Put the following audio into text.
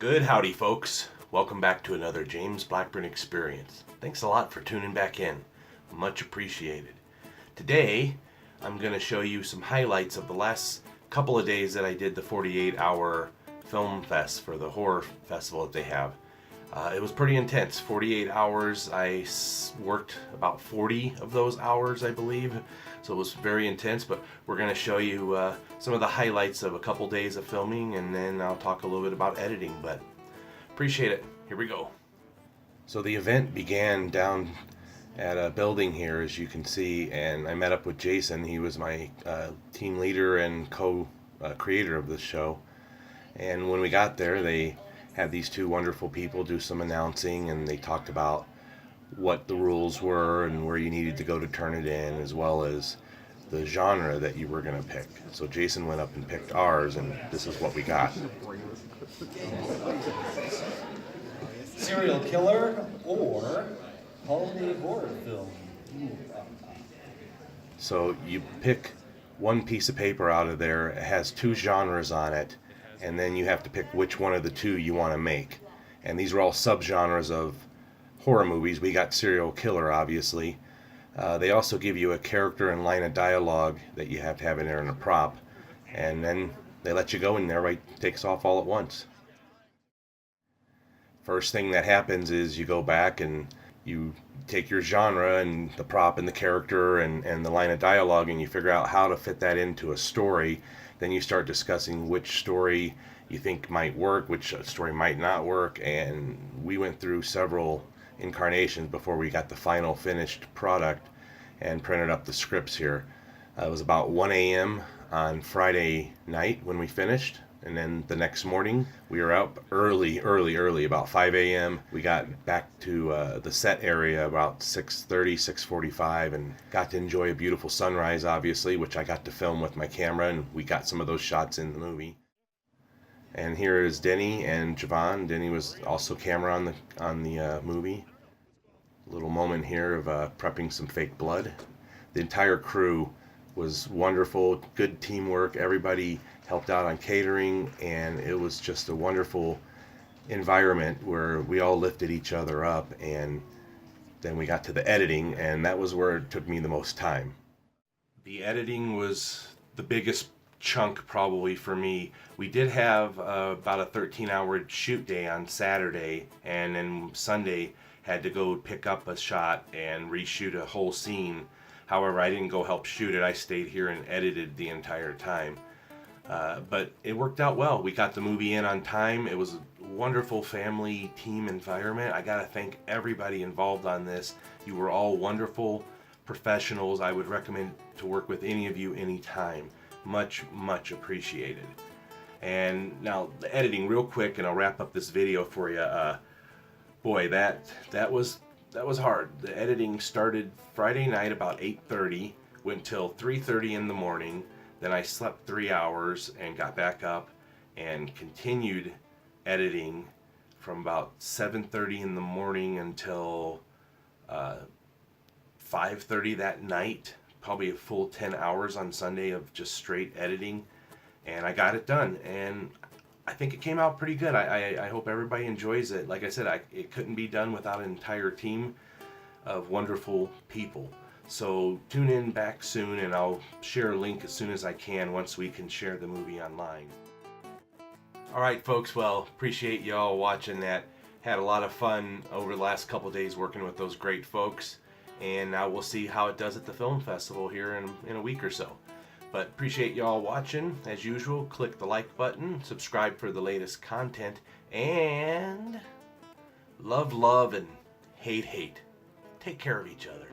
Good howdy, folks. Welcome back to another James Blackburn experience. Thanks a lot for tuning back in. Much appreciated. Today, I'm going to show you some highlights of the last couple of days that I did the 48-hour film fest for the horror festival that they have. It was pretty intense. 48 hours. I worked about 40 of those hours, I believe. So it was very intense, but we're going to show you some of the highlights of a couple days of filming, and then I'll talk a little bit about editing, but appreciate it. Here we go. So the event began down at a building here, as you can see, and I met up with Jason. He was my team leader and co-creator of this show. And when we got there, they had these two wonderful people do some announcing, and they talked about what the rules were and where you needed to go to turn it in, as well as the genre that you were going to pick. So Jason went up and picked ours, and this is what we got. Serial killer or holiday horror film. So you pick one piece of paper out of there. It has two genres on it, and then you have to pick which one of the two you want to make. And these are all subgenres of horror movies. We got serial killer, obviously. They also give you a character and line of dialogue that you have to have in there in a prop, and then they let you go and everybody takes off all at once. First thing that happens is you go back and you take your genre and the prop and the character and the line of dialogue, and you figure out how to fit that into a story. Then you start discussing which story you think might work, which story might not work, and we went through several incarnations before we got the final finished product and printed up the scripts here. It was about 1 a.m. on Friday night when we finished, and then the next morning we were up early, about 5 a.m. We got back to the set area about 6:30, 6:45, and got to enjoy a beautiful sunrise, obviously, which I got to film with my camera, and we got some of those shots in the movie. And here is Denny and Javon. Denny was also camera on the movie. A little moment here of prepping some fake blood. The entire crew was wonderful, good teamwork. Everybody helped out on catering, and it was just a wonderful environment where we all lifted each other up. And then we got to the editing, and that was where it took me the most time. The editing was the biggest chunk probably for me. We did have about a 13-hour shoot day on Saturday, and then Sunday had to go pick up a shot and reshoot a whole scene. However, I didn't go help shoot it. I stayed here and edited the entire time. But it worked out well. We got the movie in on time. It was a wonderful family team environment. I gotta thank everybody involved on this. You were all wonderful professionals. I would recommend to work with any of you anytime. Much appreciated. And now the editing real quick, and I'll wrap up this video for you. Boy, that was hard. The editing started Friday night about 8:30, went till 3:30 in the morning. Then I slept 3 hours and got back up and continued editing from about 7:30 in the morning until 5:30 that night. Probably a full 10 hours on Sunday of just straight editing, and I got it done, and I think it came out pretty good. I hope everybody enjoys it. Like I said, it couldn't be done without an entire team of wonderful people. So tune in back soon, and I'll share a link as soon as I can once we can share the movie online. Alright folks, well, appreciate y'all watching that. Had a lot of fun over the last couple days working with those great folks. And now we'll see how it does at the film festival here in a week or so. But appreciate y'all watching. As usual, click the like button, subscribe for the latest content, and love, and hate. Take care of each other.